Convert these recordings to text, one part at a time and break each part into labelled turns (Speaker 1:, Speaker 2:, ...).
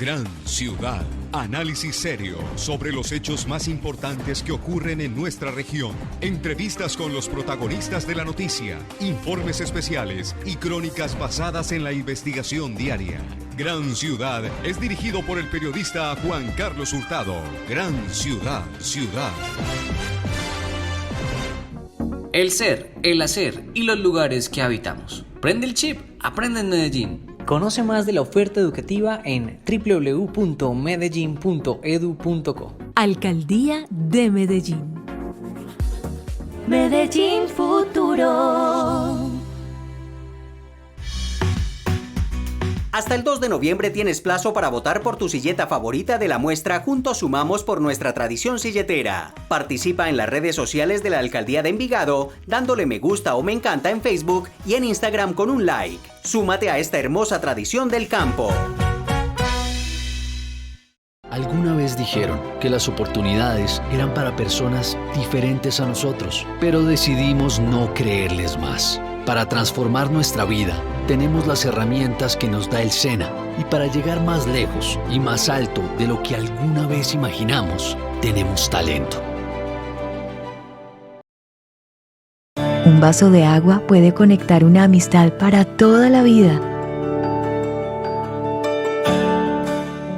Speaker 1: Gran Ciudad. Análisis serio sobre los hechos más importantes que ocurren en nuestra región. Entrevistas con los protagonistas de la noticia, informes especiales y crónicas basadas en la investigación diaria. Gran Ciudad es dirigido por el periodista Juan Carlos Hurtado. Gran Ciudad.
Speaker 2: El ser, el hacer y los lugares que habitamos. Prende el chip, aprende en Medellín. Conoce más de la oferta educativa en www.medellin.edu.co.
Speaker 3: Alcaldía de Medellín. Medellín Futuro.
Speaker 4: Hasta el 2 de noviembre tienes plazo para votar por tu silleta favorita de la muestra Juntos Sumamos por nuestra tradición silletera. Participa en las redes sociales de la Alcaldía de Envigado, dándole me gusta o me encanta en Facebook y en Instagram con un like. Súmate a esta hermosa tradición del campo.
Speaker 5: Alguna vez dijeron que las oportunidades eran para personas diferentes a nosotros, pero decidimos no creerles más. Para transformar nuestra vida, tenemos las herramientas que nos da el SENA y para llegar más lejos y más alto de lo que alguna vez imaginamos, tenemos talento.
Speaker 3: Un vaso de agua puede conectar una amistad para toda la vida.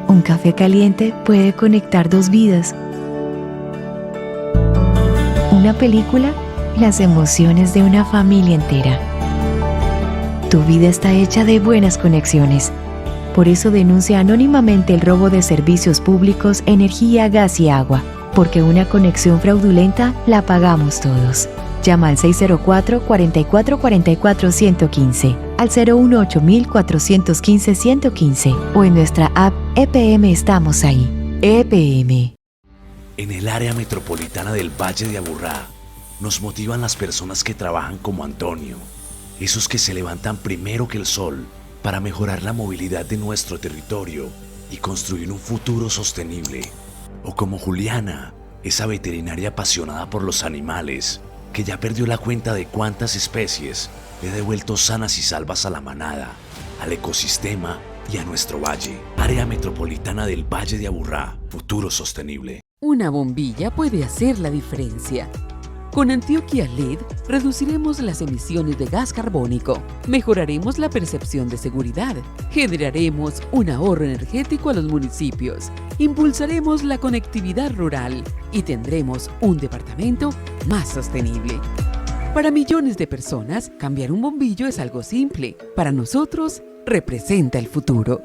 Speaker 3: Un café caliente puede conectar dos vidas. Una película, las emociones de una familia entera. Tu vida está hecha de buenas conexiones. Por eso denuncia anónimamente el robo de servicios públicos, energía, gas y agua. Porque una conexión fraudulenta la pagamos todos. Llama al 604-4444-115, al 018-415-115 o en nuestra app EPM Estamos Ahí. EPM.
Speaker 6: En el área metropolitana del Valle de Aburrá, nos motivan las personas que trabajan como Antonio, esos que se levantan primero que el sol para mejorar la movilidad de nuestro territorio y construir un futuro sostenible. O como Juliana, esa veterinaria apasionada por los animales, que ya perdió la cuenta de cuántas especies he devuelto sanas y salvas a la manada, al ecosistema y a nuestro valle. Área metropolitana del Valle de Aburrá, futuro sostenible.
Speaker 7: Una bombilla puede hacer la diferencia. Con Antioquia LED reduciremos las emisiones de gas carbónico, mejoraremos la percepción de seguridad, generaremos un ahorro energético a los municipios, impulsaremos la conectividad rural y tendremos un departamento más sostenible. Para millones de personas, cambiar un bombillo es algo simple. Para nosotros, representa el futuro.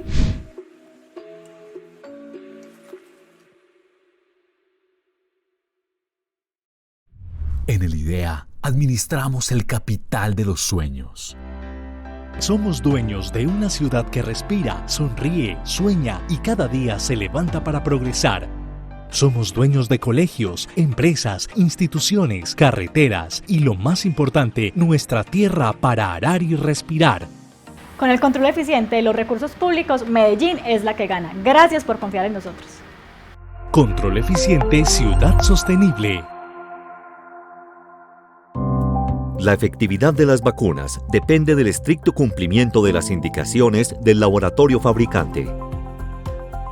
Speaker 8: En el IDEA administramos el capital de los sueños. Somos dueños de una ciudad que respira, sonríe, sueña y cada día se levanta para progresar. Somos dueños de colegios, empresas, instituciones, carreteras y lo más importante, nuestra tierra para arar y respirar.
Speaker 9: Con el control eficiente de los recursos públicos, Medellín es la que gana. Gracias por confiar en nosotros.
Speaker 8: Control eficiente, ciudad sostenible.
Speaker 10: La efectividad de las vacunas depende del estricto cumplimiento de las indicaciones del laboratorio fabricante.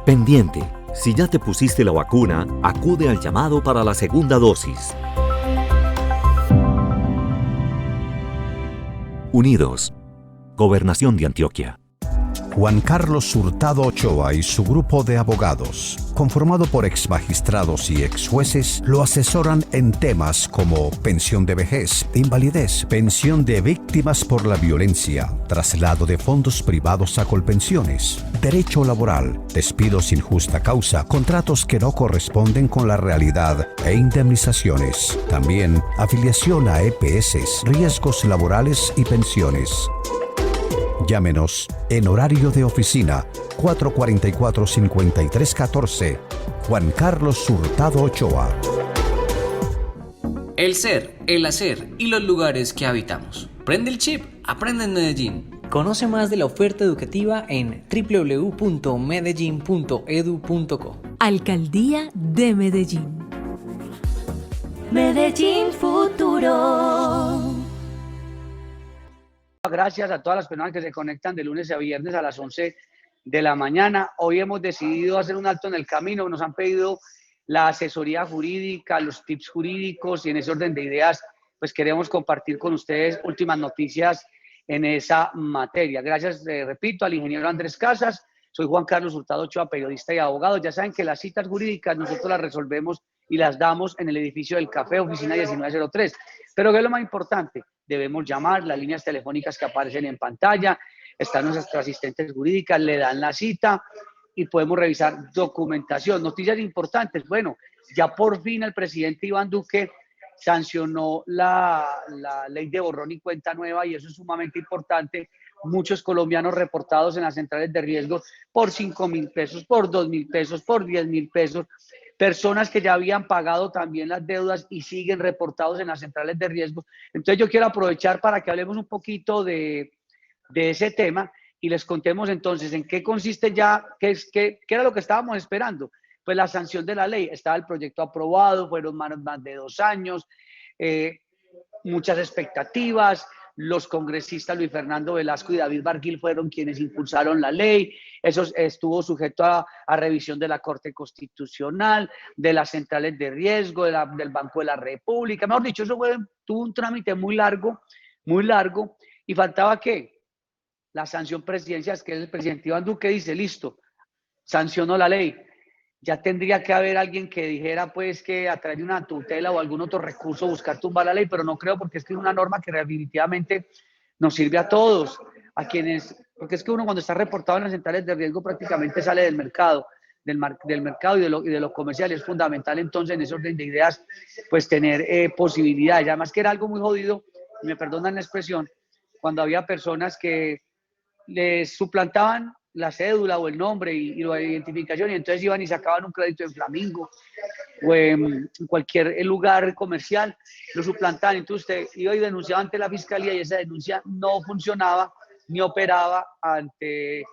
Speaker 10: Pendiente, si ya te pusiste la vacuna, acude al llamado para la segunda dosis. Unidos. Gobernación de Antioquia.
Speaker 11: Juan Carlos Hurtado Ochoa y su grupo de abogados, conformado por exmagistrados y exjueces, lo asesoran en temas como pensión de vejez, invalidez, pensión de víctimas por la violencia, traslado de fondos privados a Colpensiones, derecho laboral, despidos sin justa causa, contratos que no corresponden con la realidad e indemnizaciones. También afiliación a EPS, riesgos laborales y pensiones. Llámenos en horario de oficina 444-5314. Juan Carlos Hurtado Ochoa.
Speaker 2: El ser, el hacer y los lugares que habitamos. Prende el chip, aprende en Medellín. Conoce más de la oferta educativa en www.medellin.edu.co.
Speaker 3: Alcaldía de Medellín. Medellín Futuro.
Speaker 12: Gracias a todas las personas que se conectan de lunes a viernes a las 11 de la mañana. Hoy hemos decidido hacer un alto en el camino, nos han pedido la asesoría jurídica, los tips jurídicos, y en ese orden de ideas, pues queremos compartir con ustedes últimas noticias en esa materia. Gracias, repito, al ingeniero Andrés Casas. Soy Juan Carlos Hurtado Ochoa, periodista y abogado. Ya saben que las citas jurídicas nosotros las resolvemos y las damos en el edificio del Café, oficina 1903. Pero ¿qué es lo más importante? Debemos llamar las líneas telefónicas que aparecen en pantalla, están nuestras asistentes jurídicas, le dan la cita y podemos revisar documentación. Noticias importantes. Bueno, ya por fin el presidente Iván Duque sancionó la ley de borrón y cuenta nueva, y eso es sumamente importante. Muchos colombianos reportados en las centrales de riesgo por 5.000 pesos, por 2.000 pesos, por 10.000 pesos. Personas que ya habían pagado también las deudas y siguen reportados en las centrales de riesgo. Entonces yo quiero aprovechar para que hablemos un poquito de ese tema y les contemos entonces en qué consiste ya, qué era lo que estábamos esperando. Pues la sanción de la ley, estaba el proyecto aprobado, fueron más de 2 años, muchas expectativas. Los congresistas Luis Fernando Velasco y David Barguil fueron quienes impulsaron la ley. Eso estuvo sujeto a revisión de la Corte Constitucional, de las centrales de riesgo, del Banco de la República. Mejor dicho, eso tuvo un trámite muy largo, y faltaba ¿qué? La sanción presidencial, que es el presidente Iván Duque dice, listo, sancionó la ley. Ya tendría que haber alguien que dijera pues que a través de una tutela o algún otro recurso buscar tumbar la ley, pero no creo, porque es que es una norma que definitivamente nos sirve a todos, a quienes, porque es que uno cuando está reportado en las centrales de riesgo prácticamente sale del mercado, del mercado y de lo comercial. Es fundamental entonces en ese orden de ideas pues tener posibilidades. Además que era algo muy jodido, y me perdonan la expresión, cuando había personas que les suplantaban la cédula o el nombre y la identificación, y entonces iban y sacaban un crédito en Flamingo o en cualquier lugar comercial, lo suplantaban. Entonces usted iba y denunciaba ante la fiscalía, y esa denuncia no funcionaba ni operaba ante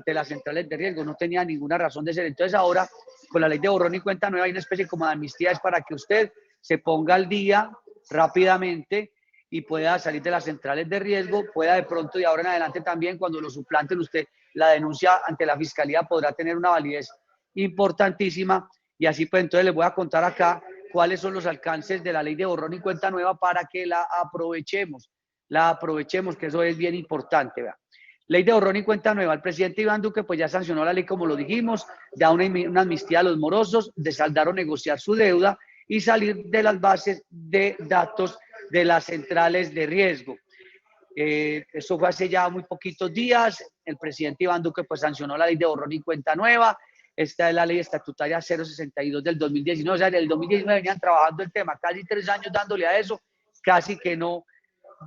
Speaker 12: las centrales de riesgo, no tenía ninguna razón de ser. Entonces ahora, con la ley de borrón y cuenta nueva, hay una especie como de amnistía, es para que usted se ponga al día rápidamente y pueda salir de las centrales de riesgo, pueda de pronto, y ahora en adelante también, cuando lo suplanten usted, la denuncia ante la fiscalía podrá tener una validez importantísima. Y así pues entonces les voy a contar acá cuáles son los alcances de la ley de borrón y cuenta nueva para que la aprovechemos, que eso es bien importante. ¿Verdad? Ley de borrón y cuenta nueva. El presidente Iván Duque pues ya sancionó la ley, como lo dijimos, da una amnistía a los morosos de saldar o negociar su deuda y salir de las bases de datos de las centrales de riesgo. Eso fue hace ya muy poquitos días. El presidente Iván Duque pues sancionó la ley de borrón y cuenta nueva. Esta es la ley estatutaria 062 del 2019. O sea, del 2019 venían trabajando el tema, casi 3 años dándole a eso, casi que no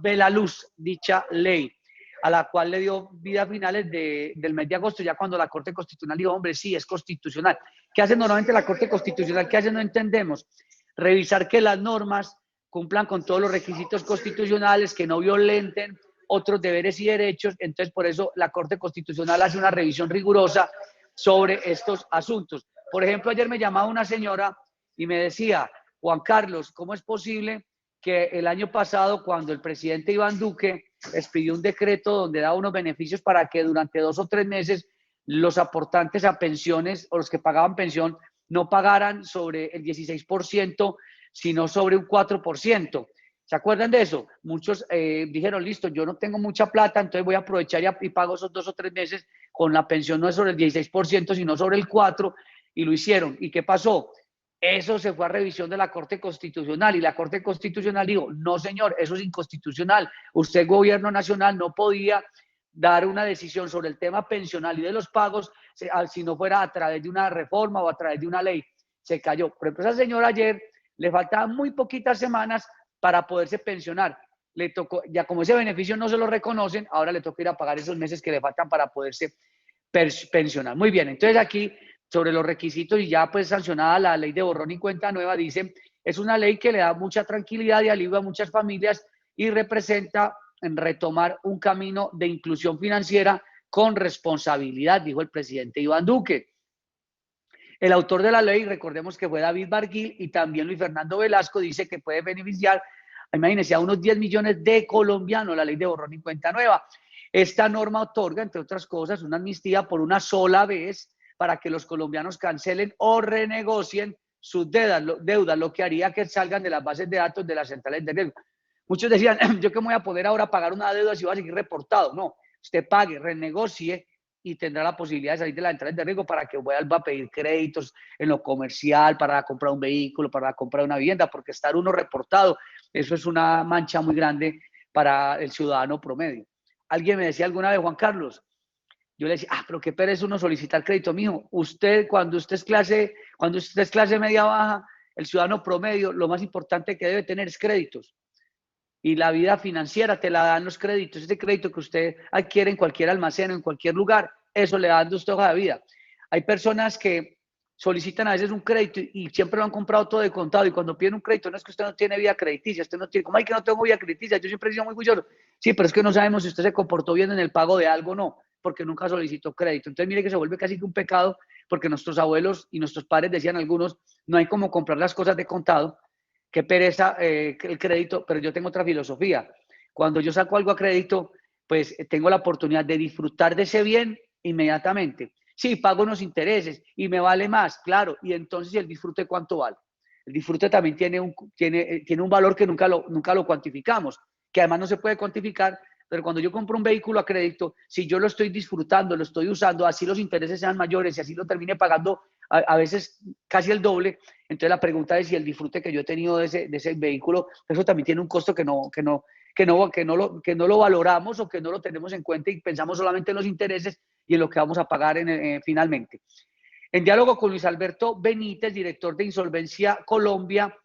Speaker 12: ve la luz dicha ley, a la cual le dio vida a finales del mes de agosto, ya cuando la Corte Constitucional dijo, hombre, sí, es constitucional. ¿Qué hace normalmente la Corte Constitucional? ¿Qué hace? No entendemos. Revisar que las normas cumplan con todos los requisitos constitucionales, que no violenten otros deberes y derechos. Entonces, por eso la Corte Constitucional hace una revisión rigurosa sobre estos asuntos. Por ejemplo, ayer me llamaba una señora y me decía, Juan Carlos, ¿cómo es posible que el año pasado, cuando el presidente Iván Duque expidió un decreto donde da unos beneficios para que durante 2 o 3 meses los aportantes a pensiones o los que pagaban pensión no pagaran sobre el 16%, sino sobre un 4%. ¿Se acuerdan de eso? Muchos dijeron, listo, yo no tengo mucha plata, entonces voy a aprovechar y pago esos 2 o 3 meses con la pensión, no es sobre el 16%, sino sobre el 4%, y lo hicieron. ¿Y qué pasó? Eso se fue a revisión de la Corte Constitucional, y la Corte Constitucional dijo, no señor, eso es inconstitucional. Usted, gobierno nacional, no podía dar una decisión sobre el tema pensional y de los pagos si no fuera a través de una reforma o a través de una ley. Se cayó. Por ejemplo, esa señora ayer le faltaban muy poquitas semanas para poderse pensionar. Le tocó, ya como ese beneficio no se lo reconocen, ahora le toca ir a pagar esos meses que le faltan para poderse pensionar. Muy bien, entonces aquí sobre los requisitos, y ya pues sancionada la ley de borrón y cuenta nueva, dice, es una ley que le da mucha tranquilidad y alivio a muchas familias y representa en retomar un camino de inclusión financiera con responsabilidad, dijo el presidente Iván Duque. El autor de la ley, recordemos que fue David Barguil, y también Luis Fernando Velasco, dice que puede beneficiar, imagínense, a unos 10 millones de colombianos la ley de borrón y cuenta nueva. Esta norma otorga, entre otras cosas, una amnistía por una sola vez para que los colombianos cancelen o renegocien sus deudas, lo que haría que salgan de las bases de datos de las centrales de riesgo. Muchos decían, yo que me voy a poder ahora pagar una deuda si voy a seguir reportado. No, usted pague, renegocie y tendrá la posibilidad de salir de las centrales de riesgo para que vuelva a pedir créditos en lo comercial, para comprar un vehículo, para comprar una vivienda, porque estar uno reportado, eso es una mancha muy grande para el ciudadano promedio. Alguien me decía alguna vez, Juan Carlos, yo le decía, pero qué pereza uno solicitar crédito, mijo. Cuando usted es clase media baja, el ciudadano promedio, lo más importante que debe tener es créditos. Y la vida financiera te la dan los créditos. Ese crédito que usted adquiere en cualquier almacén, en cualquier lugar, eso le da a usted hoja de vida. Hay personas que solicitan a veces un crédito y siempre lo han comprado todo de contado, y cuando piden un crédito, no es que usted no tiene vida crediticia, usted no tiene, ¿cómo hay que no tengo vida crediticia? Yo siempre he sido muy juicioso. Sí, pero es que no sabemos si usted se comportó bien en el pago de algo o no, porque nunca solicitó crédito. Entonces mire que se vuelve casi que un pecado, porque nuestros abuelos y nuestros padres decían algunos, no hay como comprar las cosas de contado, qué pereza el crédito, pero yo tengo otra filosofía. Cuando yo saco algo a crédito, pues tengo la oportunidad de disfrutar de ese bien inmediatamente. Sí, pago unos intereses y me vale más, claro, y entonces el disfrute, ¿cuánto vale? El disfrute también tiene un valor que nunca lo cuantificamos, que además no se puede cuantificar, pero cuando yo compro un vehículo a crédito, si yo lo estoy disfrutando, lo estoy usando, así los intereses sean mayores y así lo termine pagando a veces casi el doble, entonces la pregunta es si el disfrute que yo he tenido de ese vehículo, eso también tiene un costo que no lo valoramos o que no lo tenemos en cuenta y pensamos solamente en los intereses y en lo que vamos a pagar finalmente. En diálogo con Luis Alberto Benítez, director de Insolvencia Colombia,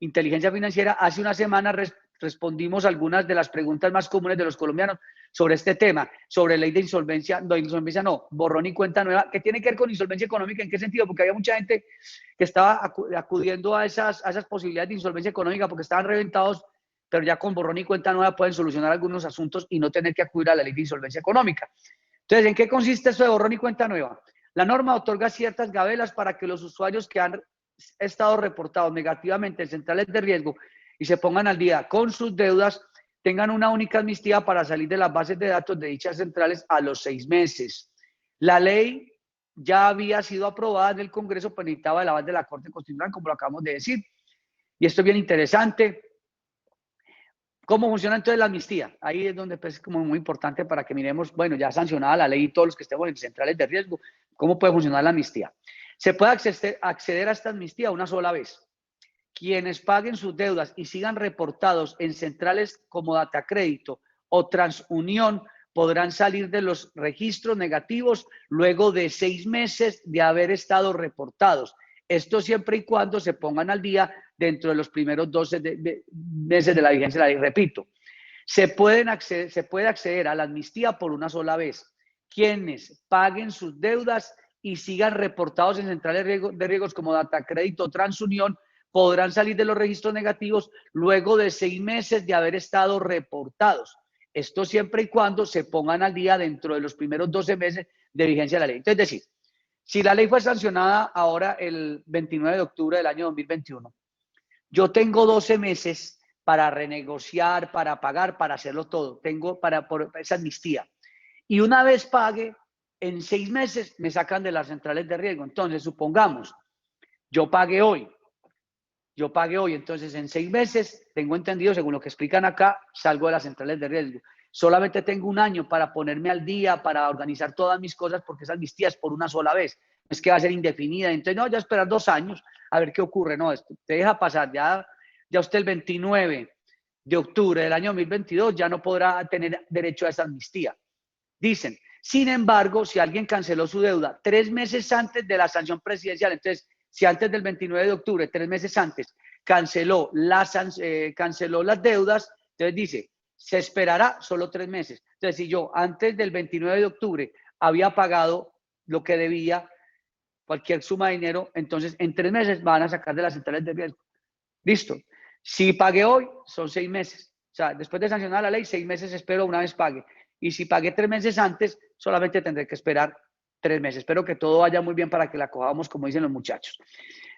Speaker 12: Inteligencia Financiera, hace una semana respondimos algunas de las preguntas más comunes de los colombianos sobre este tema, sobre ley de insolvencia, borrón y cuenta nueva, que tiene que ver con insolvencia económica. ¿En qué sentido? Porque había mucha gente que estaba acudiendo a esas posibilidades de insolvencia económica porque estaban reventados, pero ya con borrón y cuenta nueva pueden solucionar algunos asuntos y no tener que acudir a la ley de insolvencia económica. Entonces, ¿en qué consiste esto de borrón y cuenta nueva? La norma otorga ciertas gabelas para que los usuarios que han estado reportados negativamente en centrales de riesgo y se pongan al día con sus deudas, tengan una única amnistía para salir de las bases de datos de dichas centrales a los 6 meses. La ley ya había sido aprobada en el Congreso, pero necesitaba el aval de la Corte Constitucional, como lo acabamos de decir. Y esto es bien interesante. ¿Cómo funciona entonces la amnistía? Ahí es donde es como muy importante para que miremos, bueno, ya sancionada la ley y todos los que estemos en centrales de riesgo, ¿cómo puede funcionar la amnistía? Se puede acceder a esta amnistía una sola vez. Quienes paguen sus deudas y sigan reportados en centrales como Datacrédito o TransUnión podrán salir de los registros negativos luego de 6 meses de haber estado reportados. Esto siempre y cuando se pongan al día dentro de los primeros 12 meses de la vigencia de la ley. Repito, se puede acceder a la amnistía por una sola vez. Quienes paguen sus deudas y sigan reportados en centrales de riesgos como Datacrédito o TransUnión podrán salir de los registros negativos luego de 6 meses de haber estado reportados. Esto siempre y cuando se pongan al día dentro de los primeros 12 meses de vigencia de la ley. Entonces, es decir, si la ley fue sancionada ahora el 29 de octubre del año 2021, yo tengo 12 meses para renegociar, para pagar, para hacerlo todo. Tengo por esa amnistía. Y una vez pague, en 6 meses me sacan de las centrales de riesgo. Entonces, supongamos, yo pagué hoy, entonces en 6 meses, tengo entendido, según lo que explican acá, salgo de las centrales de riesgo. Solamente tengo 1 año para ponerme al día, para organizar todas mis cosas, porque esa amnistía es por una sola vez. No es que va a ser indefinida. Entonces, no, ya esperar 2 años a ver qué ocurre. No, esto te deja pasar. Ya usted el 29 de octubre del año 2022 ya no podrá tener derecho a esa amnistía. Dicen, sin embargo, si alguien canceló su deuda 3 meses antes de la sanción presidencial, entonces, si antes del 29 de octubre, 3 meses antes, canceló las deudas, entonces dice, se esperará solo 3 meses. Entonces, si yo antes del 29 de octubre había pagado lo que debía, cualquier suma de dinero, entonces en 3 meses van a sacar de las centrales de riesgo. Listo. Si pagué hoy, son 6 meses. O sea, después de sancionar la ley, 6 meses espero una vez pague. Y si pagué 3 meses antes, solamente tendré que esperar 3 meses. Espero que todo vaya muy bien para que la cojamos, como dicen los muchachos.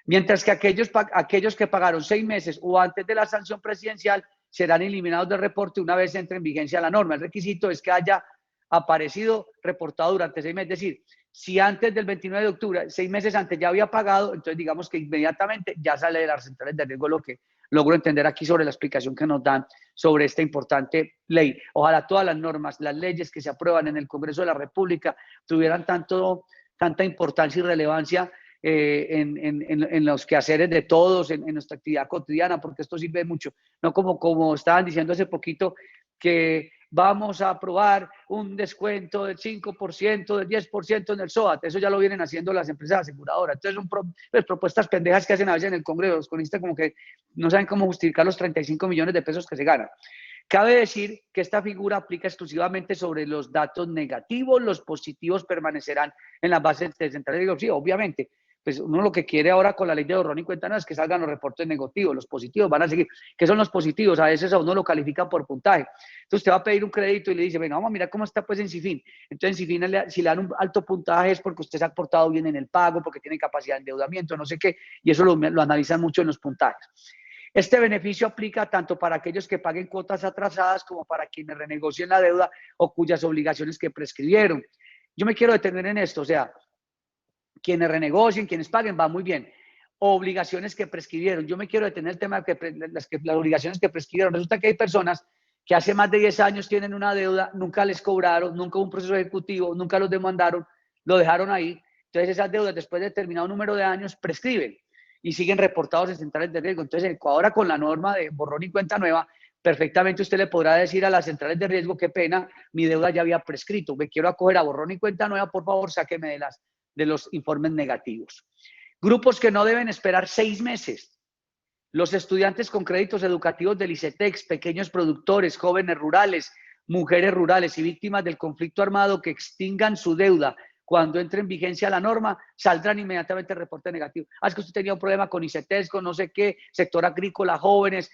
Speaker 12: Mientras que aquellos que pagaron 6 meses o antes de la sanción presidencial serán eliminados del reporte una vez entre en vigencia la norma. El requisito es que haya aparecido reportado durante 6 meses. Es decir, si antes del 29 de octubre, 6 meses antes ya había pagado, entonces digamos que inmediatamente ya sale de las centrales de riesgo, lo que logro entender aquí sobre la explicación que nos dan sobre esta importante ley. Ojalá todas las normas, las leyes que se aprueban en el Congreso de la República tuvieran tanta importancia y relevancia en los quehaceres de todos, en nuestra actividad cotidiana, porque esto sirve mucho. No como estaban diciendo hace poquito, que vamos a aprobar un descuento del 5%, del 10% en el SOAT. Eso ya lo vienen haciendo las empresas aseguradoras. Entonces son pues, propuestas pendejas que hacen a veces en el Congreso. Los congresistas como que no saben cómo justificar los 35 millones de pesos que se ganan. Cabe decir que esta figura aplica exclusivamente sobre los datos negativos. Los positivos permanecerán en las bases de centrales de riesgo. Sí, obviamente. Pues uno lo que quiere ahora con la ley de borrón y cuenta nueva es que salgan los reportes negativos. Los positivos van a seguir. ¿Qué son los positivos? A veces a uno lo califican por puntaje. Entonces usted va a pedir un crédito y le dice, bueno, vamos a mirar cómo está pues en Cifin. Entonces en Cifin, si le dan un alto puntaje es porque usted se ha portado bien en el pago, porque tiene capacidad de endeudamiento, no sé qué, y eso lo analizan mucho en los puntajes. Este beneficio aplica tanto para aquellos que paguen cuotas atrasadas como para quienes renegocien la deuda o cuyas obligaciones que prescribieron. Yo me quiero detener en esto, o sea, quienes renegocien, quienes paguen, va muy bien. Obligaciones que prescribieron. Yo me quiero detener en el tema de las obligaciones que prescribieron. Resulta que hay personas que hace más de 10 años tienen una deuda, nunca les cobraron, nunca hubo un proceso ejecutivo, nunca los demandaron, lo dejaron ahí. Entonces esas deudas después de determinado número de años prescriben y siguen reportados en centrales de riesgo. Entonces ahora con la norma de borrón y cuenta nueva, perfectamente usted le podrá decir a las centrales de riesgo, qué pena, mi deuda ya había prescrito, me quiero acoger a borrón y cuenta nueva, por favor sáqueme de los informes negativos. Grupos que no deben esperar 6 meses. Los estudiantes con créditos educativos del ICETEX, pequeños productores, jóvenes rurales, mujeres rurales y víctimas del conflicto armado que extingan su deuda cuando entre en vigencia la norma, saldrán inmediatamente el reporte negativo. Es que usted tenía un problema con ICETEX, con no sé qué, sector agrícola, jóvenes,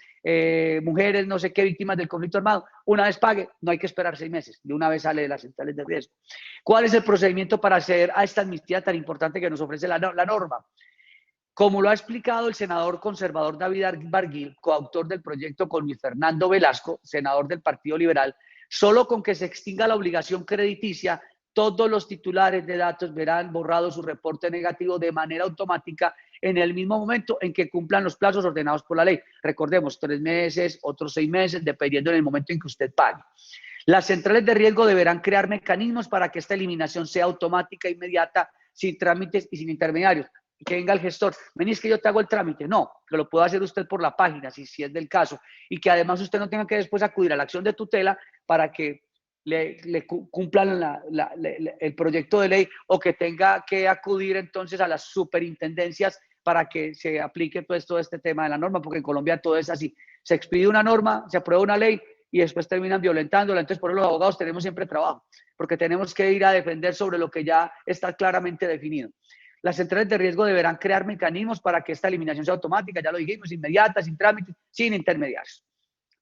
Speaker 12: mujeres, no sé qué, víctimas del conflicto armado. Una vez pague, no hay que esperar 6 meses. De una vez sale de las centrales de riesgo. ¿Cuál es el procedimiento para acceder a esta amnistía tan importante que nos ofrece la norma? Como lo ha explicado el senador conservador David Barguil, coautor del proyecto con Luis Fernando Velasco, senador del Partido Liberal, solo con que se extinga la obligación crediticia, todos los titulares de datos verán borrado su reporte negativo de manera automática en el mismo momento en que cumplan los plazos ordenados por la ley. Recordemos, 3 meses, otros 6 meses, dependiendo del momento en que usted pague. Las centrales de riesgo deberán crear mecanismos para que esta eliminación sea automática, inmediata, sin trámites y sin intermediarios. Que venga el gestor, venís que yo te hago el trámite. No, que lo pueda hacer usted por la página, si es del caso. Y que además usted no tenga que después acudir a la acción de tutela para que le cumplan el proyecto de ley, o que tenga que acudir entonces a las superintendencias para que se aplique pues todo este tema de la norma, porque en Colombia todo es así. Se expide una norma, se aprueba una ley y después terminan violentándola. Entonces por eso los abogados tenemos siempre trabajo, porque tenemos que ir a defender sobre lo que ya está claramente definido. Las centrales de riesgo deberán crear mecanismos para que esta eliminación sea automática, ya lo dijimos, inmediata, sin trámites, sin intermediarios.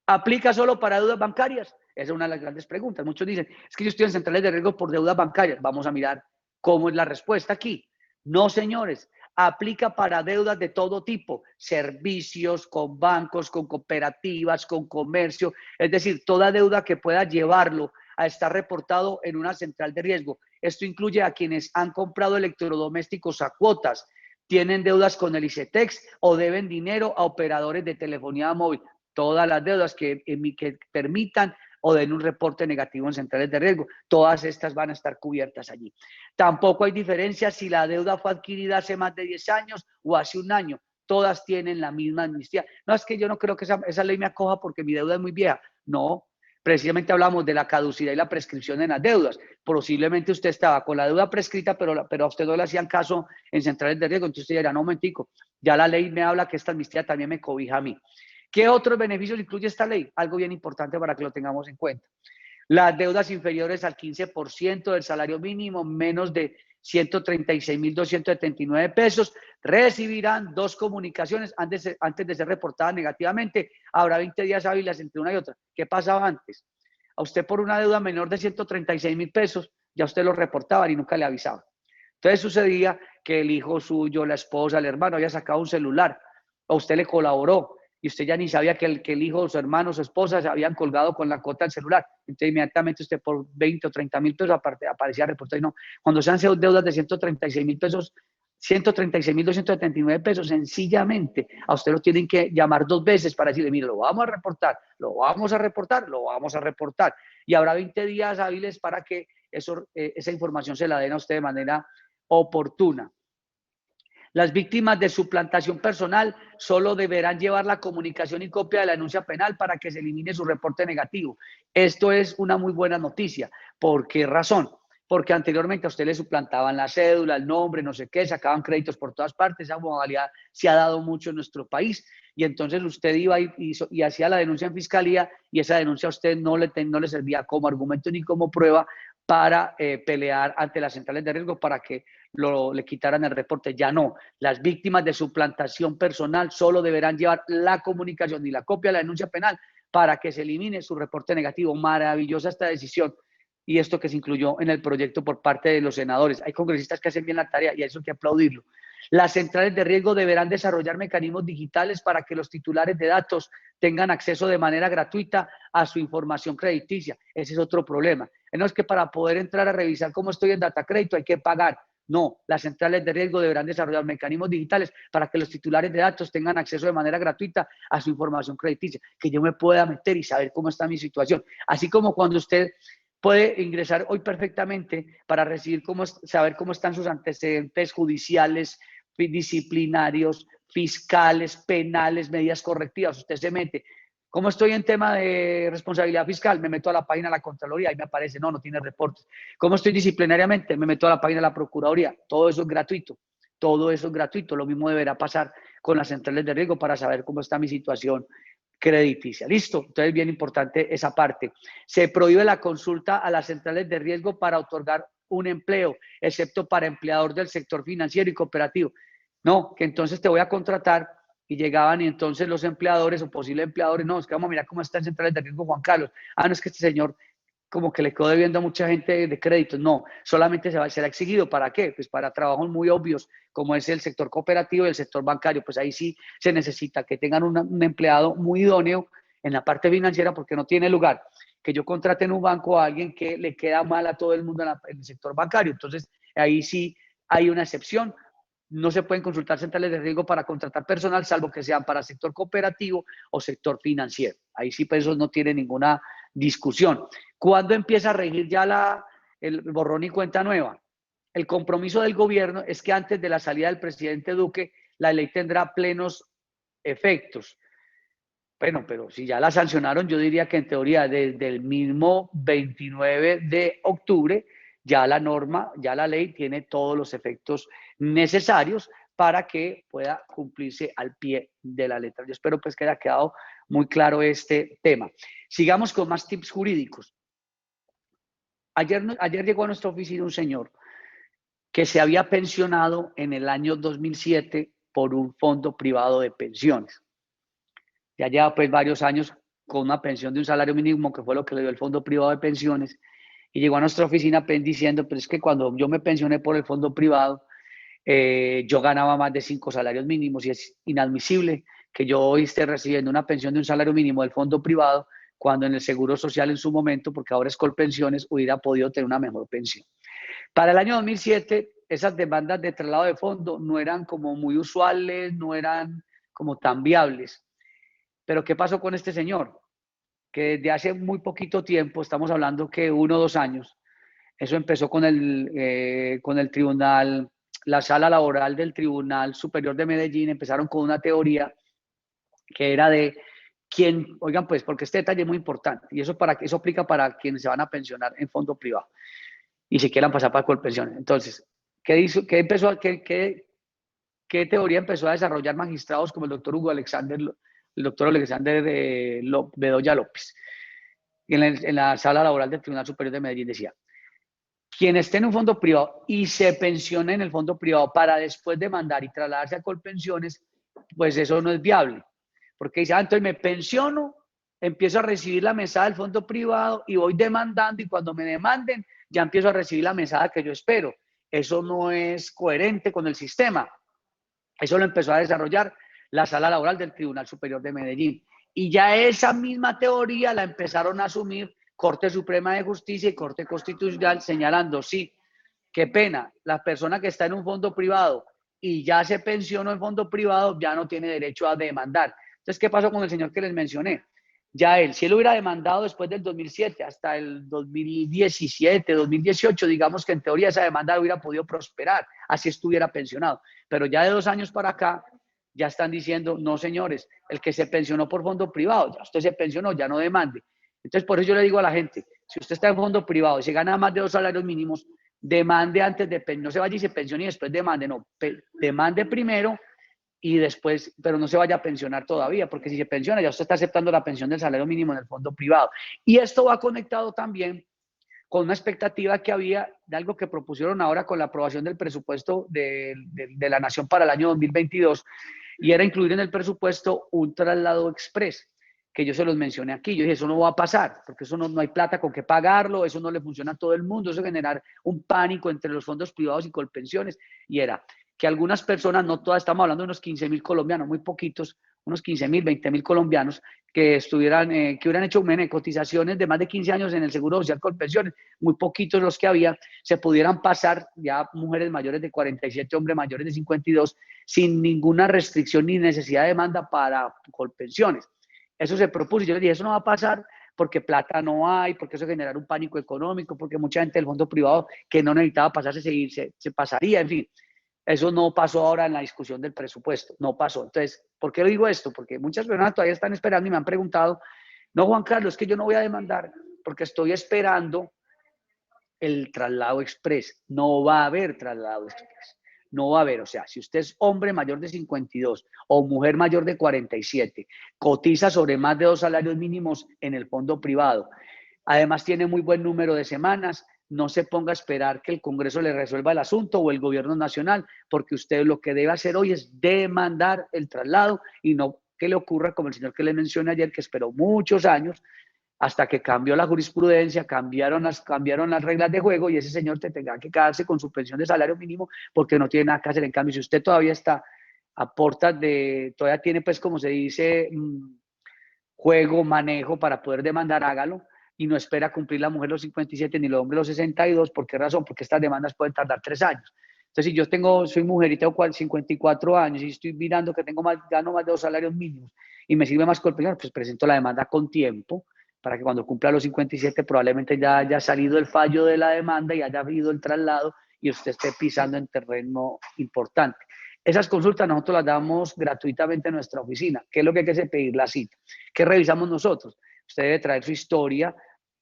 Speaker 12: ¿Aplica solo para deudas bancarias? Esa es una de las grandes preguntas. Muchos dicen, es que yo estoy en centrales de riesgo por deudas bancarias. Vamos a mirar cómo es la respuesta aquí. No, señores. Aplica para deudas de todo tipo, servicios, con bancos, con cooperativas, con comercio, es decir, toda deuda que pueda llevarlo a estar reportado en una central de riesgo. Esto incluye a quienes han comprado electrodomésticos a cuotas, tienen deudas con el ICETEX o deben dinero a operadores de telefonía móvil. Todas las deudas que permitan o den un reporte negativo en centrales de riesgo, todas estas van a estar cubiertas allí. Tampoco hay diferencia si la deuda fue adquirida hace más de 10 años o hace 1 año. Todas tienen la misma amnistía. No, es que yo no creo que esa ley me acoja porque mi deuda es muy vieja. No, precisamente hablamos de la caducidad y la prescripción en las deudas. Posiblemente usted estaba con la deuda prescrita, pero a usted no le hacían caso en centrales de riesgo. Entonces usted dirá, no, un momentico, ya la ley me habla que esta amnistía también me cobija a mí. ¿Qué otros beneficios incluye esta ley? Algo bien importante para que lo tengamos en cuenta. Las deudas inferiores al 15% del salario mínimo, menos de 136.279 pesos, recibirán 2 comunicaciones antes de ser reportadas negativamente. Habrá 20 días hábiles entre una y otra. ¿Qué pasaba antes? A usted por una deuda menor de 136.000 pesos, ya usted lo reportaban y nunca le avisaban. Entonces sucedía que el hijo suyo, la esposa, el hermano había sacado un celular, a usted le colaboró y usted ya ni sabía que el hijo, su hermano, su esposa se habían colgado con la cuota del celular. Entonces inmediatamente usted por 20 o 30 mil pesos aparecía reportado. Y no, cuando sean deudas de 136 mil pesos, 136.279 pesos, sencillamente a usted lo tienen que llamar 2 veces para decirle, mire, lo vamos a reportar, lo vamos a reportar, lo vamos a reportar. Y habrá 20 días hábiles para que esa información se la den a usted de manera oportuna. Las víctimas de suplantación personal solo deberán llevar la comunicación y copia de la denuncia penal para que se elimine su reporte negativo. Esto es una muy buena noticia. ¿Por qué razón? Porque anteriormente a usted le suplantaban la cédula, el nombre, no sé qué, sacaban créditos por todas partes. Esa modalidad se ha dado mucho en nuestro país. Y entonces usted iba y hacía la denuncia en fiscalía y esa denuncia a usted no le servía como argumento ni como prueba para pelear ante las centrales de riesgo para que le quitaran el reporte. Ya no. Las víctimas de suplantación personal solo deberán llevar la comunicación y la copia de la denuncia penal para que se elimine su reporte negativo. Maravillosa esta decisión y esto que se incluyó en el proyecto por parte de los senadores. Hay congresistas que hacen bien la tarea y a eso hay que aplaudirlo. Las centrales de riesgo deberán desarrollar mecanismos digitales para que los titulares de datos tengan acceso de manera gratuita a su información crediticia. Ese es otro problema. No es que para poder entrar a revisar cómo estoy en Datacrédito hay que pagar. No, las centrales de riesgo deberán desarrollar mecanismos digitales para que los titulares de datos tengan acceso de manera gratuita a su información crediticia, que yo me pueda meter y saber cómo está mi situación. Así como cuando usted puede ingresar hoy perfectamente para saber cómo están sus antecedentes judiciales, disciplinarios, fiscales, penales, medidas correctivas. Usted se mete. ¿Cómo estoy en tema de responsabilidad fiscal? Me meto a la página de la Contraloría, ahí me aparece, no tiene reportes. ¿Cómo estoy disciplinariamente? Me meto a la página de la Procuraduría. Todo eso es gratuito. Todo eso es gratuito. Lo mismo deberá pasar con las centrales de riesgo para saber cómo está mi situación crediticia. ¿Listo? Entonces, bien importante esa parte. Se prohíbe la consulta a las centrales de riesgo para otorgar un empleo, excepto para empleador del sector financiero y cooperativo. No, que entonces te voy a contratar y llegaban y entonces los empleadores o posibles empleadores, no, es que vamos a mirar cómo están centrales de riesgo Juan Carlos. No, es que este señor como que le quedó debiendo a mucha gente de créditos. No, solamente será exigido. ¿Para qué? Pues para trabajos muy obvios, como es el sector cooperativo y el sector bancario. Pues ahí sí se necesita que tengan un empleado muy idóneo en la parte financiera porque no tiene lugar que yo contrate en un banco a alguien que le queda mal a todo el mundo en el sector bancario. Entonces, ahí sí hay una excepción. No se pueden consultar centrales de riesgo para contratar personal, salvo que sean para sector cooperativo o sector financiero. Ahí sí, pues eso no tiene ninguna discusión. ¿Cuándo empieza a regir ya el borrón y cuenta nueva? El compromiso del gobierno es que antes de la salida del presidente Duque, la ley tendrá plenos efectos. Bueno, pero si ya la sancionaron, yo diría que en teoría desde el mismo 29 de octubre, ya la norma, ya la ley tiene todos los efectos necesarios para que pueda cumplirse al pie de la letra. Yo espero pues que haya quedado muy claro este tema. Sigamos con más tips jurídicos. Ayer llegó a nuestra oficina un señor que se había pensionado en el año 2007 por un fondo privado de pensiones. Ya lleva pues varios años con una pensión de un salario mínimo, que fue lo que le dio el fondo privado de pensiones, y llegó a nuestra oficina diciendo, pero es que cuando yo me pensioné por el fondo privado, yo ganaba más de 5 salarios mínimos y es inadmisible que yo hoy esté recibiendo una pensión de un salario mínimo del fondo privado cuando en el Seguro Social en su momento, porque ahora es Colpensiones, hubiera podido tener una mejor pensión. Para el año 2007, esas demandas de traslado de fondo no eran como muy usuales, no eran como tan viables. Pero ¿qué pasó con este señor? Que desde hace muy poquito tiempo, estamos hablando que 1 o 2 años, eso empezó con el tribunal, la sala laboral del Tribunal Superior de Medellín, empezaron con una teoría que era de quién, oigan pues, porque este detalle es muy importante, y eso aplica para quienes se van a pensionar en fondo privado y si quieran pasar para Colpensiones. Entonces, ¿qué teoría empezó a desarrollar magistrados como el doctor Alexander Bedoya López? En la sala laboral del Tribunal Superior de Medellín decía, quien esté en un fondo privado y se pensione en el fondo privado para después demandar y trasladarse a Colpensiones, pues eso no es viable. Porque dice, entonces me pensiono, empiezo a recibir la mesada del fondo privado y voy demandando y cuando me demanden ya empiezo a recibir la mesada que yo espero. Eso no es coherente con el sistema. Eso lo empezó a desarrollar la Sala Laboral del Tribunal Superior de Medellín. Y ya esa misma teoría la empezaron a asumir Corte Suprema de Justicia y Corte Constitucional, señalando, sí, qué pena, la persona que está en un fondo privado y ya se pensionó en fondo privado ya no tiene derecho a demandar. Entonces, ¿qué pasó con el señor que les mencioné? Ya él, si él hubiera demandado después del 2007 hasta el 2017, 2018, digamos que en teoría esa demanda hubiera podido prosperar, así estuviera pensionado. Pero ya de 2 años para acá, ya están diciendo, no señores, el que se pensionó por fondo privado, ya usted se pensionó, ya no demande. Entonces, por eso yo le digo a la gente, si usted está en fondo privado y se gana más de 2 salarios mínimos, demande antes de, no se vaya y se pensione y después demande, no, demande primero y después, pero no se vaya a pensionar todavía, porque si se pensiona ya usted está aceptando la pensión del salario mínimo en el fondo privado. Y esto va conectado también con una expectativa que había de algo que propusieron ahora con la aprobación del presupuesto de la Nación para el año 2022, y era incluir en el presupuesto un traslado express, que yo se los mencioné aquí. Yo dije, eso no va a pasar, porque eso no hay plata con qué pagarlo, eso no le funciona a todo el mundo, eso generar un pánico entre los fondos privados y Colpensiones, y era que algunas personas, no todas, estamos hablando de unos 15.000 colombianos, muy poquitos, unos 15.000, 20.000 colombianos, que estuvieran, que hubieran hecho cotizaciones de más de 15 años en el Seguro Social Colpensiones, muy poquitos los que había, se pudieran pasar ya mujeres mayores de 47, hombres mayores de 52, sin ninguna restricción ni necesidad de demanda para Colpensiones. Eso se propuso y yo le dije, eso no va a pasar porque plata no hay, porque eso generará un pánico económico, porque mucha gente del fondo privado que no necesitaba pasarse se pasaría, en fin. Eso no pasó ahora en la discusión del presupuesto, no pasó. Entonces, ¿por qué lo digo esto? Porque muchas personas todavía están esperando y me han preguntado, no, Juan Carlos, es que yo no voy a demandar porque estoy esperando el traslado express. No va a haber traslado express. No va a haber, o sea, si usted es hombre mayor de 52 o mujer mayor de 47, cotiza sobre más de 2 salarios mínimos en el fondo privado, además tiene muy buen número de semanas, no se ponga a esperar que el Congreso le resuelva el asunto o el gobierno nacional, porque usted lo que debe hacer hoy es demandar el traslado y no que le ocurra como el señor que le mencioné ayer, que esperó muchos años hasta que cambió la jurisprudencia, cambiaron las reglas de juego y ese señor te tenga que quedarse con su pensión de salario mínimo porque no tiene nada que hacer. En cambio, si usted todavía está a portas de, todavía tiene pues como se dice, juego, manejo para poder demandar, hágalo y no espera cumplir la mujer los 57 ni el hombre los 62. ¿Por qué razón? Porque estas demandas pueden tardar 3 años. Entonces, si yo soy mujer y tengo 54 años y estoy mirando que gano más de 2 salarios mínimos y me sirve más Colpensiones, pues presento la demanda con tiempo, para que cuando cumpla los 57 probablemente ya haya salido el fallo de la demanda y haya habido el traslado y usted esté pisando en terreno importante. Esas consultas nosotros las damos gratuitamente en nuestra oficina. ¿Qué es lo que hay que hacer? Pedir la cita. ¿Qué revisamos nosotros? Usted debe traer su historia,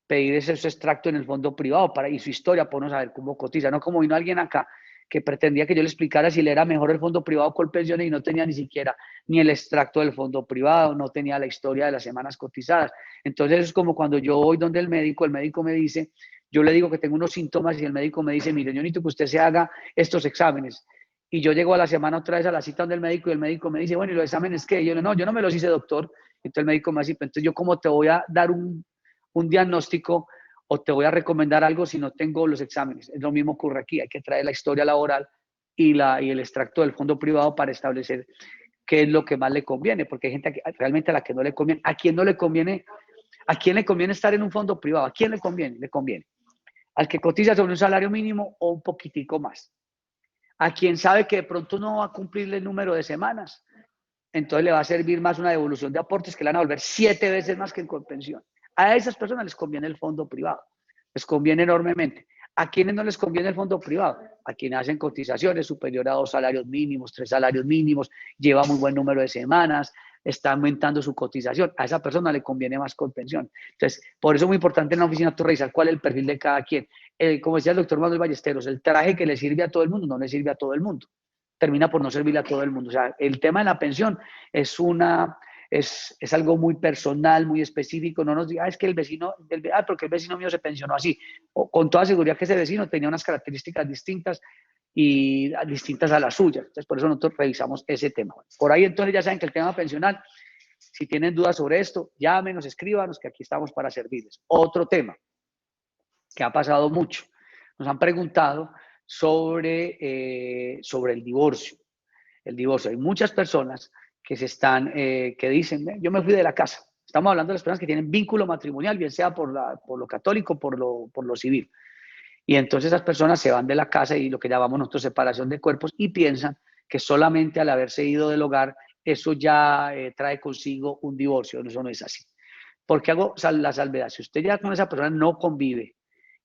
Speaker 12: pedir ese extracto en el fondo privado y su historia, podemos saber cómo cotiza. No como vino alguien acá que pretendía que yo le explicara si le era mejor el fondo privado con pensiones y no tenía ni siquiera ni el extracto del fondo privado, no tenía la historia de las semanas cotizadas. Entonces es como cuando yo voy donde el médico me dice, yo le digo que tengo unos síntomas y el médico me dice, mire, yo necesito que usted se haga estos exámenes. Y yo llego a la semana otra vez a la cita donde el médico y el médico me dice, bueno, ¿y los exámenes qué? Y yo no, yo no me los hice, doctor. Entonces el médico me dice, entonces yo cómo te voy a dar un diagnóstico o te voy a recomendar algo si no tengo los exámenes. Es lo mismo ocurre aquí, hay que traer la historia laboral y el extracto del fondo privado para establecer qué es lo que más le conviene, porque hay gente realmente a la que no le conviene. ¿A quién no le conviene? ¿A quién le conviene estar en un fondo privado? ¿A quién le conviene? Le conviene al que cotiza sobre un salario mínimo o un poquitico más. A quien sabe que de pronto no va a cumplirle el número de semanas, entonces le va a servir más una devolución de aportes que le van a volver 7 veces más que en Colpensión. A esas personas les conviene el fondo privado, les conviene enormemente. ¿A quiénes no les conviene el fondo privado? A quienes hacen cotizaciones superiores a 2 salarios mínimos, 3 salarios mínimos, lleva muy buen número de semanas, está aumentando su cotización. A esa persona le conviene más Colpensión. Entonces, por eso es muy importante en la oficina revisar cuál es el perfil de cada quien. Como decía el doctor Manuel Ballesteros, el traje que le sirve a todo el mundo no le sirve a todo el mundo. Termina por no servirle a todo el mundo. O sea, el tema de la pensión es algo muy personal, muy específico. No nos diga, es que el vecino, porque el vecino mío se pensionó así. O, con toda seguridad que ese vecino tenía unas características distintas y distintas a las suyas. Entonces, por eso nosotros revisamos ese tema. Por ahí entonces ya saben que el tema pensional, si tienen dudas sobre esto, llámenos, escríbanos, que aquí estamos para servirles. Otro tema que ha pasado mucho. Nos han preguntado sobre el divorcio. El divorcio. Hay muchas personas que dicen, yo me fui de la casa. Estamos hablando de las personas que tienen vínculo matrimonial, bien sea por lo católico, por lo civil. Y entonces esas personas se van de la casa y lo que llamamos nosotros separación de cuerpos y piensan que solamente al haberse ido del hogar, eso ya trae consigo un divorcio. Eso no es así. ¿Por qué hago la salvedad? Si usted ya con esa persona no convive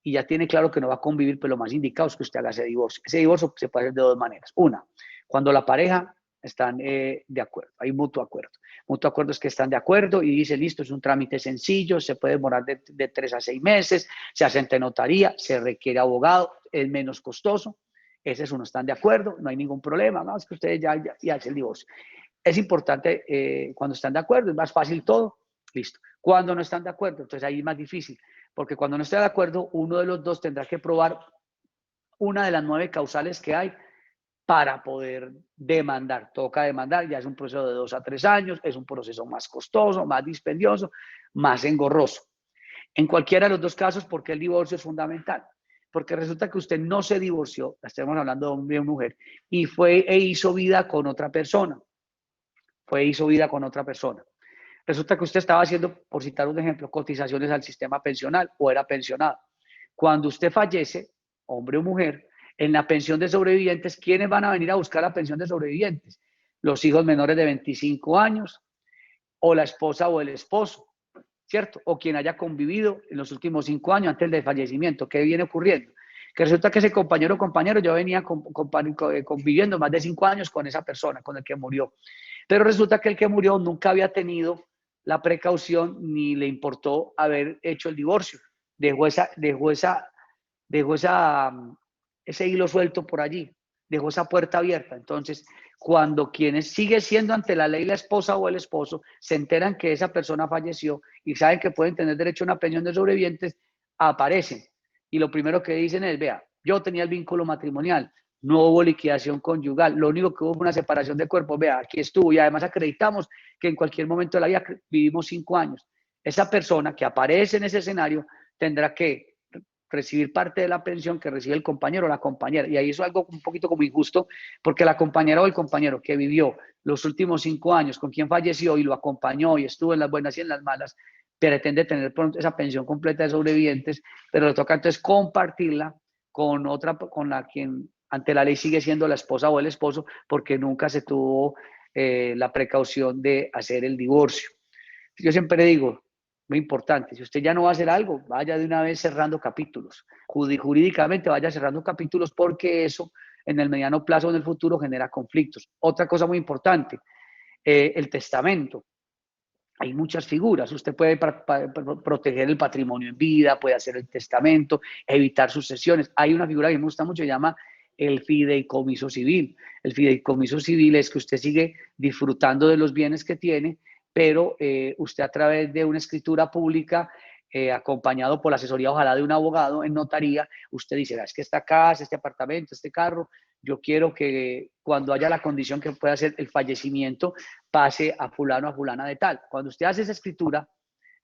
Speaker 12: y ya tiene claro que no va a convivir, pero lo más indicado es que usted haga ese divorcio. Ese divorcio se puede hacer de dos maneras. Una, cuando la pareja están de acuerdo, hay mutuo acuerdo. Mutuo acuerdo es que están de acuerdo y dice, listo, es un trámite sencillo, se puede demorar de 3 a 6 meses, se hace ante notaría, se requiere abogado, es menos costoso. Ese es uno, están de acuerdo, no hay ningún problema, no, es que ustedes ya hacen el divorcio. Es importante cuando están de acuerdo, es más fácil todo, listo. Cuando no están de acuerdo, entonces ahí es más difícil, porque cuando no está de acuerdo, uno de los dos tendrá que probar una de las 9 causales que hay para poder demandar. Toca demandar, ya es un proceso de 2 a 3 años, es un proceso más costoso, más dispendioso, más engorroso. En cualquiera de los dos casos, ¿por qué el divorcio es fundamental? Porque resulta que usted no se divorció, estamos hablando de hombre o mujer, y fue e hizo vida con otra persona. Resulta que usted estaba haciendo, por citar un ejemplo, cotizaciones al sistema pensional o era pensionado. Cuando usted fallece, hombre o mujer, en la pensión de sobrevivientes, ¿quiénes van a venir a buscar la pensión de sobrevivientes? Los hijos menores de 25 años o la esposa o el esposo, ¿cierto? O quien haya convivido en los últimos 5 años antes del fallecimiento. ¿Qué viene ocurriendo? Que resulta que ese compañero o compañero ya venía conviviendo más de 5 años con esa persona, con el que murió. Pero resulta que el que murió nunca había tenido la precaución ni le importó haber hecho el divorcio. Dejó ese hilo suelto por allí, dejó esa puerta abierta. Entonces, cuando quienes sigue siendo ante la ley la esposa o el esposo, se enteran que esa persona falleció y saben que pueden tener derecho a una pensión de sobrevivientes, aparecen. Y lo primero que dicen es, vea, yo tenía el vínculo matrimonial, no hubo liquidación conyugal, lo único que hubo fue una separación de cuerpos, vea, aquí estuvo, y además acreditamos que en cualquier momento de la vida vivimos 5 años. Esa persona que aparece en ese escenario tendrá que recibir parte de la pensión que recibe el compañero o la compañera. Y ahí es algo un poquito como injusto, porque la compañera o el compañero que vivió los últimos 5 años con quien falleció y lo acompañó y estuvo en las buenas y en las malas, pretende tener esa pensión completa de sobrevivientes, pero le toca entonces compartirla con la quien ante la ley sigue siendo la esposa o el esposo, porque nunca se tuvo la precaución de hacer el divorcio. Yo siempre digo, muy importante, si usted ya no va a hacer algo, vaya de una vez cerrando capítulos. Jurídicamente vaya cerrando capítulos, porque eso en el mediano plazo o en el futuro genera conflictos. Otra cosa muy importante, el testamento. Hay muchas figuras. Usted puede proteger el patrimonio en vida, puede hacer el testamento, evitar sucesiones. Hay una figura que me gusta mucho, se llama el fideicomiso civil. El fideicomiso civil es que usted sigue disfrutando de los bienes que tiene, pero usted a través de una escritura pública, acompañado por la asesoría, ojalá de un abogado en notaría, usted dice, es que esta casa, este apartamento, este carro, yo quiero que cuando haya la condición que pueda ser el fallecimiento, pase a fulano, a fulana de tal. Cuando usted hace esa escritura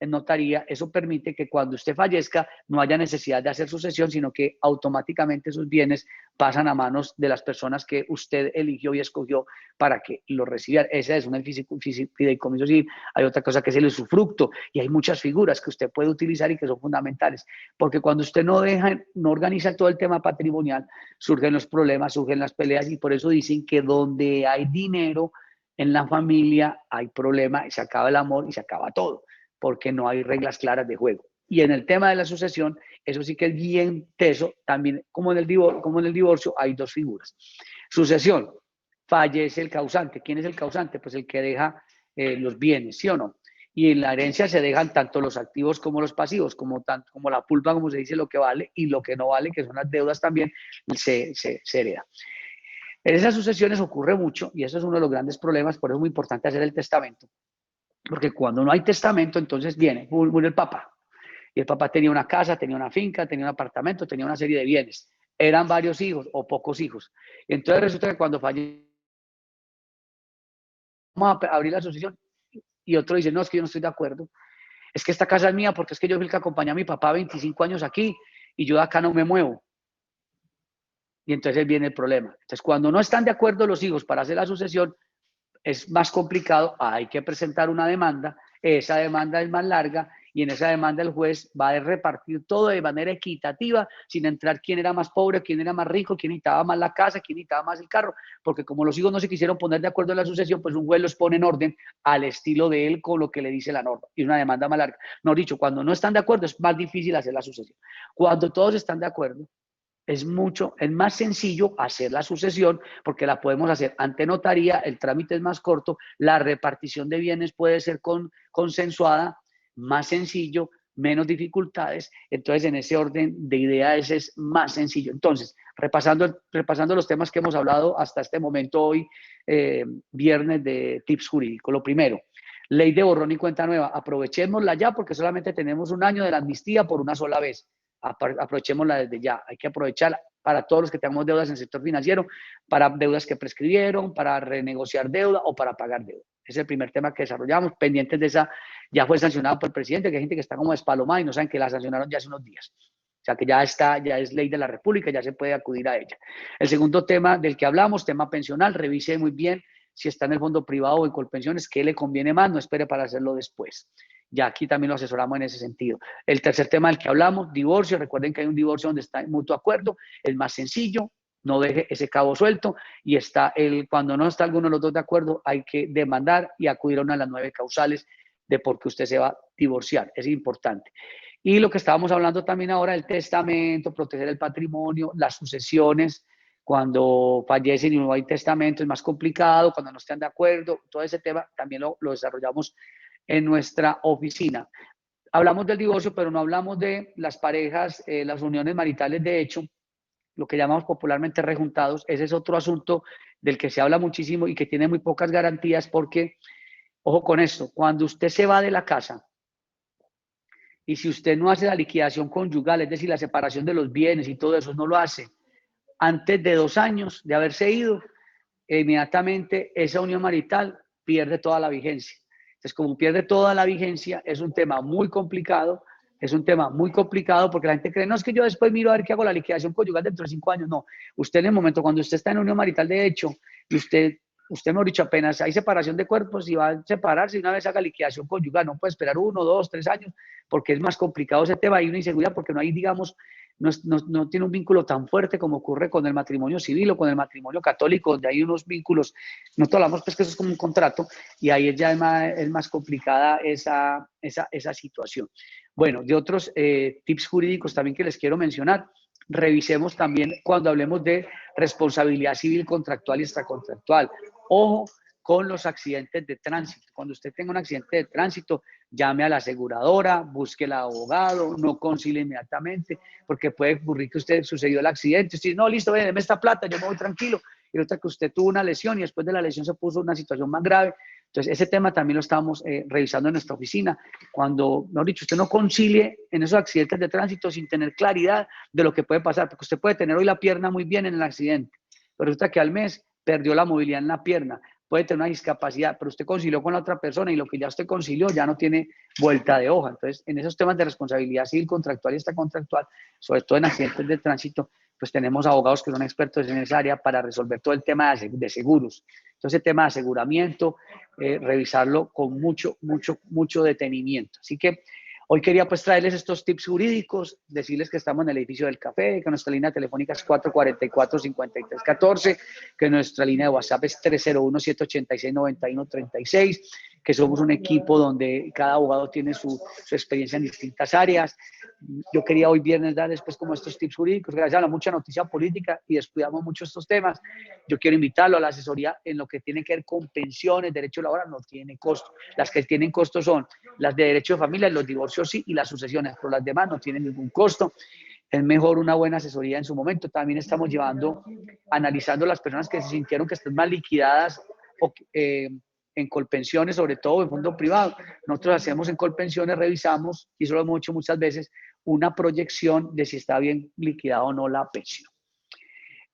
Speaker 12: en notaría, eso permite que cuando usted fallezca no haya necesidad de hacer sucesión, sino que automáticamente sus bienes pasan a manos de las personas que usted eligió y escogió para que lo recibieran. Esa es una fideicomiso civil. Hay otra cosa que es el usufructo, y hay muchas figuras que usted puede utilizar y que son fundamentales, porque cuando usted no organiza todo el tema patrimonial, surgen los problemas, surgen las peleas, y por eso dicen que donde hay dinero en la familia hay problema, y se acaba el amor y se acaba todo, porque no hay reglas claras de juego. Y en el tema de la sucesión, eso sí que es bien teso, también como en el divorcio hay 2 figuras. Sucesión, fallece el causante. ¿Quién es el causante? Pues el que deja los bienes, ¿sí o no? Y en la herencia se dejan tanto los activos como los pasivos, como la pulpa, como se dice, lo que vale y lo que no vale, que son las deudas también, se hereda. En esas sucesiones ocurre mucho, y eso es uno de los grandes problemas, por eso es muy importante hacer el testamento. Porque cuando no hay testamento, entonces murió el papá. Y el papá tenía una casa, tenía una finca, tenía un apartamento, tenía una serie de bienes. Eran varios hijos o pocos hijos. Y entonces resulta que cuando fallece, vamos a abrir la sucesión. Y otro dice, no, es que yo no estoy de acuerdo. Es que esta casa es mía porque es que yo fui el que acompañé a mi papá 25 años aquí y yo de acá no me muevo. Y entonces viene el problema. Entonces, cuando no están de acuerdo los hijos para hacer la sucesión, es más complicado, hay que presentar una demanda, esa demanda es más larga y en esa demanda el juez va a repartir todo de manera equitativa, sin entrar quién era más pobre, quién era más rico, quién necesitaba más la casa, quién necesitaba más el carro, porque como los hijos no se quisieron poner de acuerdo en la sucesión, pues un juez los pone en orden al estilo de él con lo que le dice la norma, y una demanda más larga. No, dicho, cuando no están de acuerdo es más difícil hacer la sucesión. Cuando todos están de acuerdo, es más sencillo hacer la sucesión porque la podemos hacer ante notaría, el trámite es más corto, la repartición de bienes puede ser consensuada, más sencillo, menos dificultades, entonces en ese orden de ideas es más sencillo. Entonces, repasando los temas que hemos hablado hasta este momento hoy, viernes de tips jurídicos. Lo primero, ley de borrón y cuenta nueva, aprovechémosla ya porque solamente tenemos un año de la amnistía por una sola vez. Aprovechémosla desde ya, hay que aprovecharla para todos los que tengamos deudas en el sector financiero, para deudas que prescribieron, para renegociar deuda o para pagar deuda. Ese es el primer tema que desarrollamos, pendientes de esa, ya fue sancionado por el presidente, que hay gente que está como despalomada y no saben que la sancionaron ya hace unos días. O sea que ya es ley de la República, ya se puede acudir a ella. El segundo tema del que hablamos, tema pensional, revise muy bien si está en el fondo privado o en Colpensiones, qué le conviene más, no espere para hacerlo después. Ya aquí también lo asesoramos en ese sentido. El tercer tema del que hablamos, divorcio. Recuerden que hay un divorcio donde está en mutuo acuerdo, es más sencillo, no deje ese cabo suelto y cuando no está alguno de los dos de acuerdo, hay que demandar y acudir a una de las 9 causales de por qué usted se va a divorciar. Es importante. Y lo que estábamos hablando también ahora, el testamento, proteger el patrimonio, las sucesiones, cuando fallecen y no hay testamento es más complicado, cuando no están de acuerdo, todo ese tema también lo desarrollamos en nuestra oficina. Hablamos del divorcio, pero no hablamos de las parejas, las uniones maritales de hecho, lo que llamamos popularmente rejuntados. Ese es otro asunto del que se habla muchísimo y que tiene muy pocas garantías porque, ojo con esto, cuando usted se va de la casa y si usted no hace la liquidación conyugal, es decir, la separación de los bienes y todo eso, no lo hace antes de 2 años de haberse ido, inmediatamente esa unión marital pierde toda la vigencia. Entonces, como pierde toda la vigencia, es un tema muy complicado, porque la gente cree, no, es que yo después miro a ver qué hago la liquidación conyugal dentro de 5 años. No, usted en el momento, cuando usted está en unión marital de hecho, y usted mejor dicho, apenas hay separación de cuerpos y va a separarse y una vez haga liquidación conyugal, no puede esperar 1, 2, 3 años, porque es más complicado ese tema, hay una inseguridad porque no hay, digamos, no tiene un vínculo tan fuerte como ocurre con el matrimonio civil o con el matrimonio católico, donde hay unos vínculos, nosotros hablamos pues que eso es como un contrato y ahí ya es más complicada esa situación. Bueno, de otros tips jurídicos también que les quiero mencionar, revisemos también cuando hablemos de responsabilidad civil contractual y extracontractual. Ojo con los accidentes de tránsito. Cuando usted tenga un accidente de tránsito, llame a la aseguradora, busque al abogado, no concilie inmediatamente, porque puede ocurrir que usted sucedió el accidente. Usted dice, no, listo, deme esta plata, yo me voy tranquilo. Y otra que usted tuvo una lesión y después de la lesión se puso una situación más grave. Entonces, ese tema también lo estamos revisando en nuestra oficina. Cuando, mejor dicho, usted no concilie en esos accidentes de tránsito sin tener claridad de lo que puede pasar, porque usted puede tener hoy la pierna muy bien en el accidente, pero resulta que al mes perdió la movilidad en la pierna, puede tener una discapacidad, pero usted concilió con la otra persona y lo que ya usted concilió ya no tiene vuelta de hoja. Entonces, en esos temas de responsabilidad civil contractual y extracontractual, sobre todo en accidentes de tránsito, pues tenemos abogados que son expertos en esa área para resolver todo el tema de seguros. Entonces, el tema de aseguramiento, revisarlo con mucho detenimiento. Así que hoy quería pues traerles estos tips jurídicos, decirles que estamos en el edificio del café, que nuestra línea telefónica es 444-5314, que nuestra línea de WhatsApp es 301-786-9136, que somos un equipo donde cada abogado tiene su experiencia en distintas áreas. Yo quería hoy viernes darles pues como estos tips jurídicos, gracias a la mucha noticia política y descuidamos mucho estos temas. Yo quiero invitarlo a la asesoría en lo que tiene que ver con pensiones, derecho laboral, no tiene costo. Las que tienen costo son las de derecho de familia, los divorcios sí y las sucesiones, pero las demás no tienen ningún costo. Es mejor una buena asesoría en su momento. También estamos analizando las personas que se sintieron que están mal liquidadas o en Colpensiones, sobre todo en fondo privado. Nosotros hacemos en Colpensiones, revisamos, y eso lo hemos hecho muchas veces, una proyección de si está bien liquidada o no la pensión.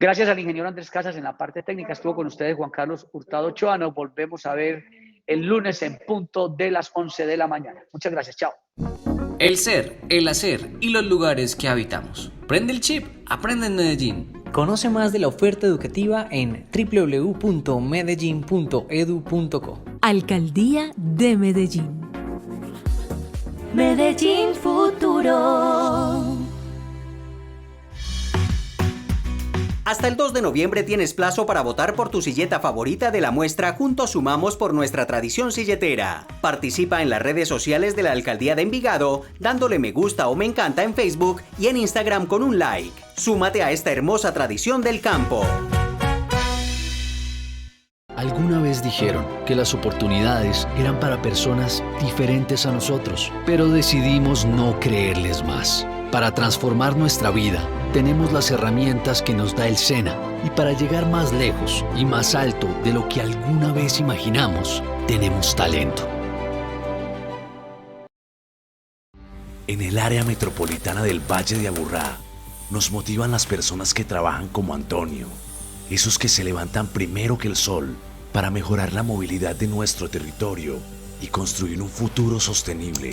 Speaker 12: Gracias al ingeniero Andrés Casas en la parte técnica. Estuvo con ustedes Juan Carlos Hurtado Ochoa. Nos volvemos a ver el lunes en punto de las 11 de la mañana. Muchas gracias. Chao.
Speaker 2: El ser, el hacer y los lugares que habitamos. Prende el chip, aprende en Medellín. Conoce más de la oferta educativa en www.medellin.edu.co.
Speaker 3: Alcaldía de Medellín. Medellín Futuro.
Speaker 4: Hasta el 2 de noviembre tienes plazo para votar por tu silleta favorita de la muestra Juntos Sumamos por nuestra tradición silletera. Participa en las redes sociales de la Alcaldía de Envigado, dándole me gusta o me encanta en Facebook y en Instagram con un like. Súmate a esta hermosa tradición del campo.
Speaker 5: Alguna vez dijeron que las oportunidades eran para personas diferentes a nosotros, pero decidimos no creerles más. Para transformar nuestra vida, tenemos las herramientas que nos da el SENA, y para llegar más lejos y más alto de lo que alguna vez imaginamos, tenemos talento.
Speaker 6: En el área metropolitana del Valle de Aburrá, nos motivan las personas que trabajan como Antonio, esos que se levantan primero que el sol para mejorar la movilidad de nuestro territorio y construir un futuro sostenible.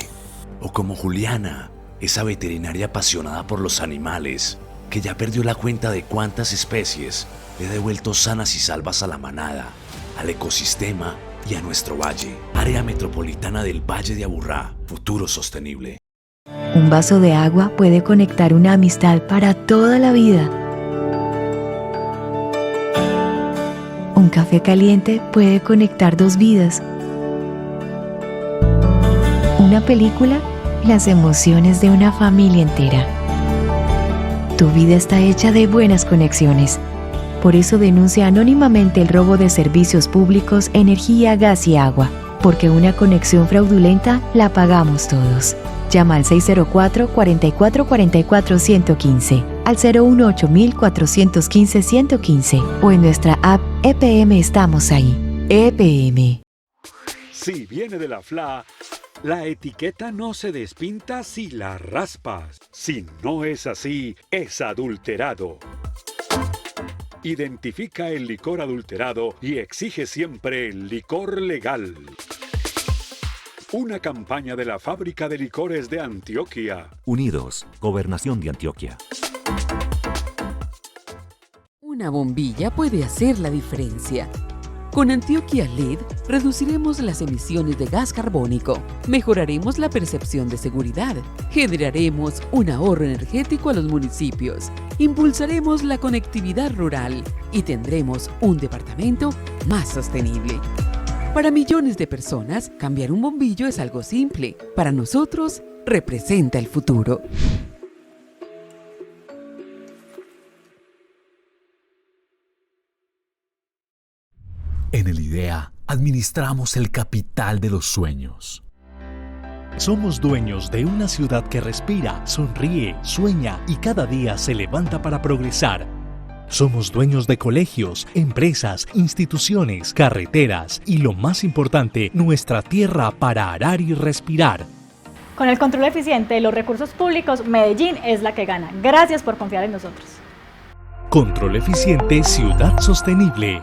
Speaker 6: O como Juliana, esa veterinaria apasionada por los animales, que ya perdió la cuenta de cuántas especies le ha devuelto sanas y salvas a la manada, al ecosistema y a nuestro valle. Área metropolitana del Valle de Aburrá, futuro sostenible.
Speaker 3: Un vaso de agua puede conectar una amistad para toda la vida. Un café caliente puede conectar dos vidas. Una película, las emociones de una familia entera. Tu vida está hecha de buenas conexiones. Por eso denuncia anónimamente el robo de servicios públicos, energía, gas y agua. Porque una conexión fraudulenta la pagamos todos. Llama al 604-4444-115, al 018-415-115 o en nuestra app EPM Estamos Ahí. EPM.
Speaker 13: Si viene de la FLA, la etiqueta no se despinta si la raspas. Si no es así, es adulterado. Identifica el licor adulterado y exige siempre el licor legal. Una campaña de la Fábrica de Licores de Antioquia.
Speaker 10: Unidos, Gobernación de Antioquia.
Speaker 7: Una bombilla puede hacer la diferencia. Con Antioquia LED reduciremos las emisiones de gas carbónico, mejoraremos la percepción de seguridad, generaremos un ahorro energético a los municipios, impulsaremos la conectividad rural y tendremos un departamento más sostenible. Para millones de personas, cambiar un bombillo es algo simple. Para nosotros, representa el futuro.
Speaker 8: En el IDEA administramos el capital de los sueños. Somos dueños de una ciudad que respira, sonríe, sueña y cada día se levanta para progresar. Somos dueños de colegios, empresas, instituciones, carreteras y lo más importante, nuestra tierra para arar y respirar.
Speaker 9: Con el control eficiente de los recursos públicos, Medellín es la que gana. Gracias por confiar en nosotros.
Speaker 8: Control eficiente, ciudad sostenible.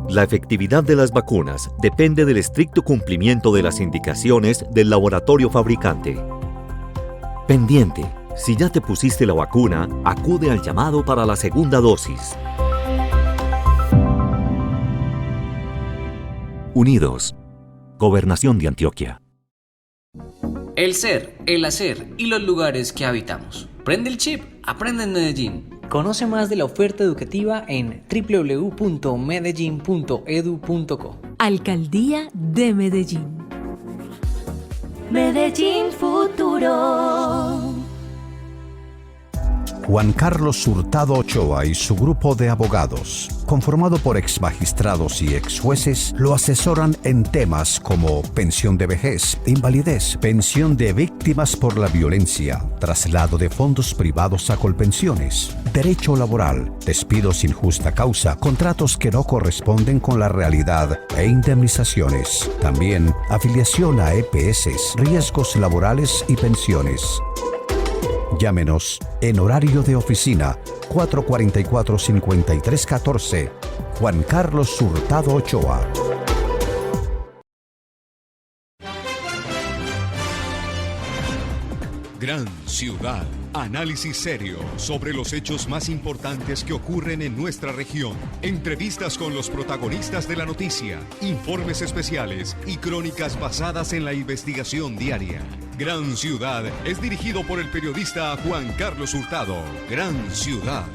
Speaker 10: La efectividad de las vacunas depende del estricto cumplimiento de las indicaciones del laboratorio fabricante. Pendiente. Si ya te pusiste la vacuna, acude al llamado para la segunda dosis. Unidos. Gobernación de Antioquia.
Speaker 2: El ser, el hacer y los lugares que habitamos. Prende el chip, aprende en Medellín. Conoce más de la oferta educativa en www.medellin.edu.co.
Speaker 3: Alcaldía de Medellín. Medellín Futuro.
Speaker 11: Juan Carlos Hurtado Ochoa y su grupo de abogados, conformado por exmagistrados y exjueces, lo asesoran en temas como pensión de vejez, invalidez, pensión de víctimas por la violencia, traslado de fondos privados a Colpensiones, derecho laboral, despidos sin justa causa, contratos que no corresponden con la realidad e indemnizaciones. También afiliación a EPS, riesgos laborales y pensiones. Llámenos en horario de oficina 444-5314. Juan Carlos Hurtado Ochoa.
Speaker 1: Gran ciudad. Análisis serio sobre los hechos más importantes que ocurren en nuestra región. Entrevistas con los protagonistas de la noticia, informes especiales y crónicas basadas en la investigación diaria. Gran Ciudad es dirigido por el periodista Juan Carlos Hurtado. Gran Ciudad.